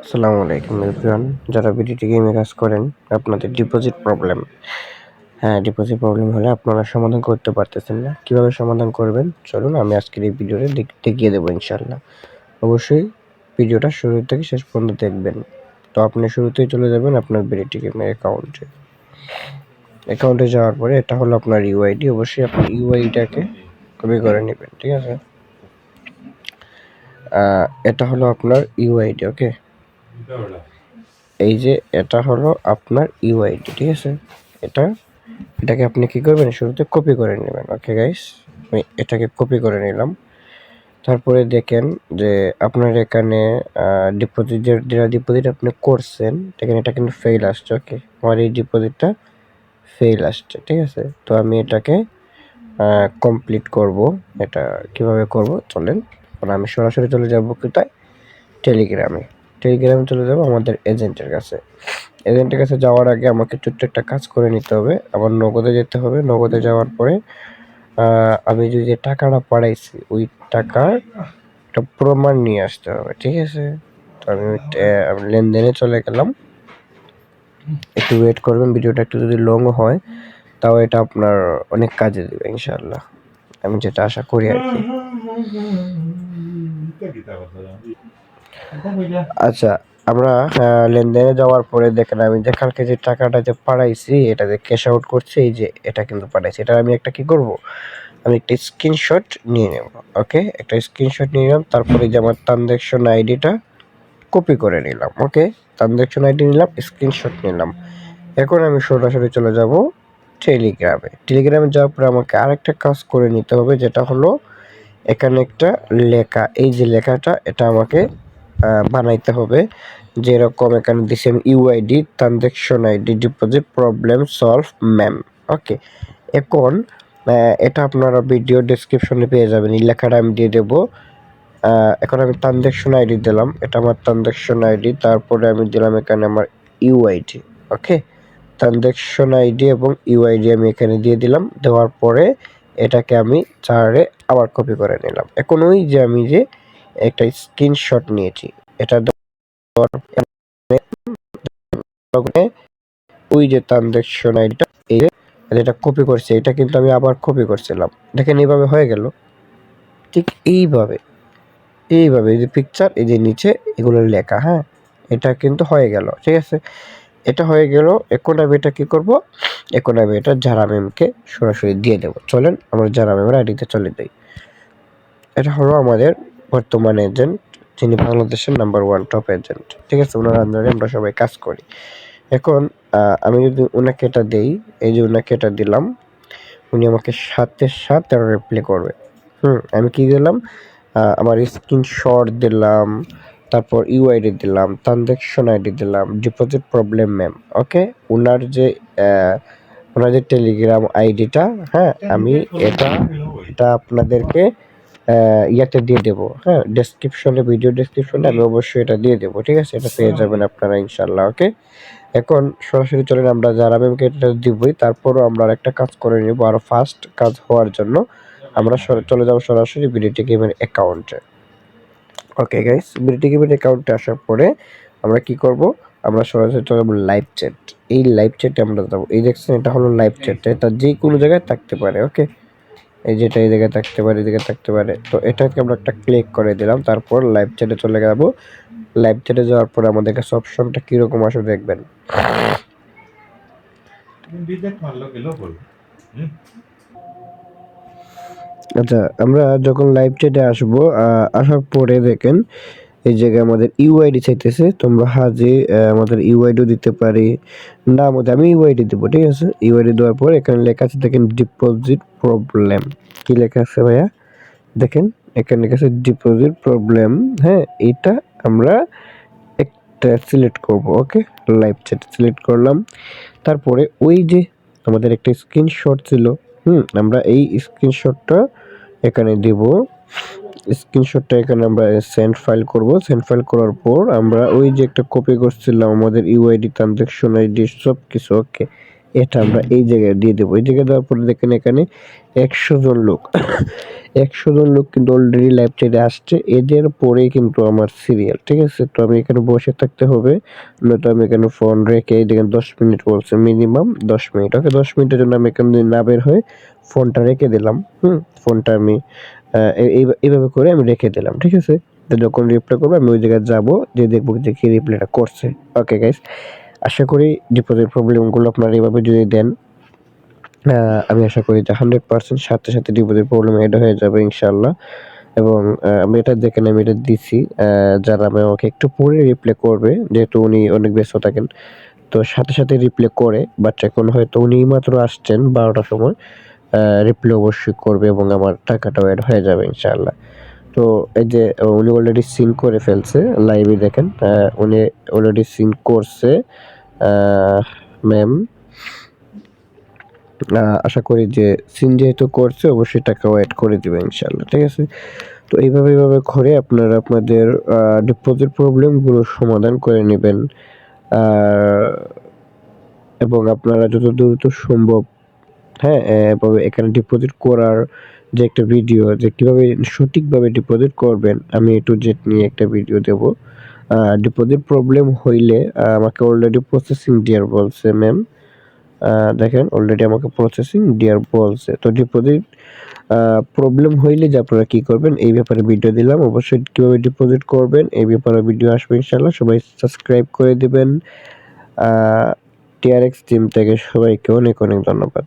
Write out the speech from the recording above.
আসসালামু আলাইকুম এভরিওয়ান। যারা বিডিটি গেমে কাজ করেন, আপনাদের ডিপোজিট প্রবলেম, ডিপোজিট প্রবলেম হলে আপনারা সমাধান করতে পারতেছেন না, কিভাবে সমাধান করবেন চলুন আমি আজকের এই ভিডিওতে দেখিয়ে দেবো ইনশাআল্লাহ। অবশ্যই ভিডিওটা শুরু থেকে শেষ পর্যন্ত দেখবেন। তো আপনি শুরুতেই চলে যাবেন আপনার বিডিটি গেমের অ্যাকাউন্টে যাওয়ার পরে এটা হলো আপনার ইউআইডি। অবশ্যই আপনি ইউআইডিটাকে কপি করে নেবেন, ঠিক আছে? এটা হলো আপনার ইউআইডি, ওকে? এই যে এটা হলো আপনার ইউআইডি, ঠিক আছে? এটাকে আপনি কি করবেন, শুরুতে কপি করে নেবেন। ওকে গাইস, আমি এটাকে কপি করে নিলাম। তারপরে দেখেন যে আপনার এখানে ডিপোজিট আপনি করছেন, দেখেন এটা কিন্তু ফেল আসছে। ওকে, আমার এই ডিপোজিটটা ফেল আসছে, ঠিক আছে? তো আমি এটাকে কমপ্লিট করব। এটা কিভাবে করব চলেন, আমি সরাসরি চলে যাব কোথায়, টেলিগ্রামে চলে যাব আমাদের এজেন্টের কাছে। এজেন্টের কাছে যাওয়ার আগে আমাকে ছোট্ট একটা কাজ করে নিতে হবে। আবার নগদে যেতে হবে। নগদে যাওয়ার পরে আমি যে টাকাটা পাঠাইছি ওই টাকার একটা প্রমাণ নিয়ে আসতে হবে, ঠিক আছে? তো আমি লেনদেনে চলে গেলাম। একটু ওয়েট করবেন, ভিডিওটা একটু যদি লং হয় তাও এটা আপনার অনেক কাজে দেবে ইনশাআল্লাহ, আমি যেটা আশা করি আর কি। আচ্ছা, আমরা লেনদেনে যাওয়ার পরে দেখেন আমি যে কালকে যে টাকাটা যে পাঠাইছি এটা যে ক্যাশ আউট করছি, এই যে এটা কিন্তু পাঠাইছি। এটা আমি একটা কি করব, আমি একটা স্ক্রিনশট নিয়ে নেব। ওকে, একটা স্ক্রিনশট নিয়ে নিলাম। তারপরে যে আমার ট্রানজ্যাকশন আইডিটা কপি করে নিলাম। ওকে, ট্রানজ্যাকশন আইডি নিলাম, স্ক্রিনশট নিলাম। এখন আমি সরাসরি চলে যাব টেলিগ্রামে যাওয়ার পরে আমাকে আরেকটা কাজ করে নিতে হবে, যেটা হলো এখানে একটা লেখা, এই যে লেখাটা এটা আমাকে বানাইতে হবে। যেরকম এখানে দিচ্ছেন UID, transaction ID, deposit problem solve ma'am. Okay, এখন এটা আপনারা ভিডিও ডেসক্রিপশনে পেয়ে যাবেন, এই লেখাটা আমি দিয়ে দেবো। এখন আমি ট্রানজ্যাকশন আইডি দিলাম, এটা আমার ট্রানজ্যাকশন আইডি। তারপরে আমি দিলাম এখানে আমার ইউআইডি। ওকে, ট্রানজ্যাকশন আইডি এবং ইউআইডি আমি এখানে দিয়ে দিলাম। দেওয়ার পরে এটাকে আমি চারে আবার কপি করে নিলাম। এখন ওই যে আমি যে একটা স্ক্রিনশট নিয়েছি, এটা দেওয়ার ওই যে ট্রানজ্যাকশন আইডিটা, এই যে যেটা কপি করছে এটা কিন্তু আমি আবার কপি করছিলাম। দেখেন এইভাবে হয়ে গেল। ঠিক এইভাবে এই যে পিকচার, এই যে নিচে এগুলো লেখা, এটা কিন্তু হয়ে গেল, ঠিক আছে? এটা হয়ে গেল। এখন আমি এটা কি করব, এখন আমি এটা জারা ম্যামকে সরাসরি দিয়ে দেব। চলেন আমরা জারা ম্যামের আইডিতে চলে যাই। এটা হলো আমাদের বর্তমান এজেন্ট, যিনি বাংলাদেশের নাম্বার 1 টপ এজেন্ট, ঠিক আছে? ওনার আন্ডারে আমরা সবাই কাজ করি। এখন আমি যদি ওনাকে এটা দেই, এই যে ওনাকে এটা দিলাম, উনি আমাকে সাথে সাথে রিপ্লাই করবে। আমি কি দিলাম, আমার স্ক্রিনশট দিলাম, তারপর ইউআইডি দিলাম, ট্রানজ্যাকশন আইডি দিলাম, ডিপোজিট প্রবলেম ম্যাম। ওকে, ওনার যে টেলিগ্রাম আইডিটা, আমি এটা আপনাদেরকে ইয়াতে দিয়ে দেবো, ডেসক্রিপশনে, ভিডিও ডেসক্রিপশনে আমি অবশ্যই এটা দিয়ে দেবো, ঠিক আছে? এটা পেয়ে যাবেন আপনারা ইনশাল্লাহ। ওকে, এখন সরাসরি চলেন আমরা যারা ম্যামকে এটা দিবই, তারপরও আমরা একটা কাজ করে নেব আরও ফাস্ট কাজ হওয়ার জন্য। আমরা চলে যাব সরাসরি বিডিটি গেমের অ্যাকাউন্টে। ওকে গাইস, বিডিটি গেমের অ্যাকাউন্টে আসার পরে আমরা কি করব, আমরা সরাসরি চলে যাব লাইভ চ্যাট। এই লাইভ চ্যাটে আমরা যাবো। এই দেখছেন এটা হলো লাইভ চ্যাট, এটা যে কোনো জায়গায় থাকতে পারে। ওকে, এই যেটা এই জায়গায় থাকতে পারে, এই জায়গায় থাকতে পারে। তো এটাকে আমরা একটা ক্লিক করে দিলাম, তারপর লাইভ চ্যাটে চলে যাব। লাইভ চ্যাটে যাওয়ার পরে আমাদের কাছে অপশনটা কিরকম আসবে দেখবেন। আচ্ছা, আমরা যখন লাইভ চ্যাটে আসবো, আসার পরে দেখেন এই জায়গায় আমাদের ইউআইডি চাইতেছে। তোমরা হাজি আমাদের ইউআইডিও দিতে পারি, না আমাদের আমি ইউআইডি দেবো, ঠিক আছে? ইউআইডি দেওয়ার পর এখানে লেখা আছে দেখেন ডিপোজিট প্রবলেম। কি লেখা আছে ভাইয়া? দেখেন এখানে লেখা আছে ডিপোজিট প্রবলেম। এইটা আমরা একটা সিলেক্ট করব। ওকে, লাইভ চ্যাট সিলেক্ট করলাম। তারপরে ওই যে আমাদের একটা স্ক্রিনশট ছিল, আমরা এই স্ক্রিনশটটা এখানে দেব। স্ক্রিনশটটা এখানে আমরা সেন্ড ফাইল করব। সেন্ড ফাইল করার পর আমরা ওই যে একটা কপি করছিলাম আমাদের ইউআইডি, ট্রানজ্যাকশন আইডি সব কিছু, ওকে, এটা আমরা এই জায়গায় দিয়ে দেবো। এই জায়গায় দেওয়ার পরে দেখেন এখানে ১০০ জন লোক ১০০ জন লোক কিন্তু অলরেডি লাইভ চ্যাটে আসছে। এদের পরেই কিন্তু আমার সিরিয়াল, ঠিক আছে? তো আমি এখানে বসে থাকতে হবে, নয়তো আমি এখানে ফোন রেখে এই দেখেন ১০ মিনিট বলছে, মিনিমাম ১০ মিনিট। ওকে ১০ মিনিটের জন্য আমি এখান দিয়ে না বের হয়ে ফোনটা রেখে দিলাম। ফোনটা আমি এইভাবে করে আমি রেখে দিলাম, ঠিক আছে? তো যখন রিপ্লাই করবে আমি ওই জায়গায় যাবো, যেয়ে দেখবো যে কে রিপ্লাইটা করছে। ওকে গাইস, আশা করি ডিপোজিট প্রবলেমগুলো আপনারা এভাবে যদি দেন, আমি আশা করি যে 100% সাথে, সাথে ডিপোজিট প্রবলেম এড হয়ে যাবে ইনশাআল্লাহ। এবং আমি এটা দেখেন আমি এটা দিছি। যারা আমাকে একটু পরে রিপ্লাই করবে, যেহেতু উনি অনেক ব্যস্ত থাকেন। তো সাথে, সাথে রিপ্লাই করে, বাট এখন হয়তো উনি এইমাত্র আসছেন ১২ টার সময়। রিপ্লাই অবশ্যই করবে এবং আমার টাকাটাও এড হয়ে যাবে ইনশাআল্লাহ। তো এই যে উনি অলরেডি সিন করে ফেলছে, লাইভে দেখেন। উনি অলরেডি সিন করছে। আ ম্যাম, আশা করি যে সিন যেহেতু করছে অবশ্যই টাকাও এড করে দিবে ইনশাআল্লাহ, ঠিক আছে? তো এইভাবে করে আপনারা আপনাদের ডিপোজিট প্রবলেমগুলো সমাধান করে নিবেন। আর এবং আপনারা যত দ্রুত সম্ভব, হ্যাঁ, এভাবে এখানে ডিপোজিট করার যে একটা ভিডিও, যে কিভাবে সঠিকভাবে ডিপোজিট করবেন, আমি A to Z নিয়ে একটা ভিডিও দেব। ডিপোজিট প্রবলেম হইলে আমাকে অলরেডি প্রসেসিং ডিয়ার বলছে ম্যাম। দেখেন অলরেডি আমাকে প্রসেসিং ডিয়ার বলছে। তো ডিপোজিট প্রবলেম হইলে যে আপনারা কি করবেন এই ব্যাপারে ভিডিও দিলাম। অবশ্যই কিভাবে ডিপোজিট করবেন এই ব্যাপারে ভিডিও আসবে ইনশাআল্লাহ। সবাই সাবস্ক্রাইব করে দিবেন। আ TRX টিম থেকে সবাইকে অনেক, অনেক ধন্যবাদ।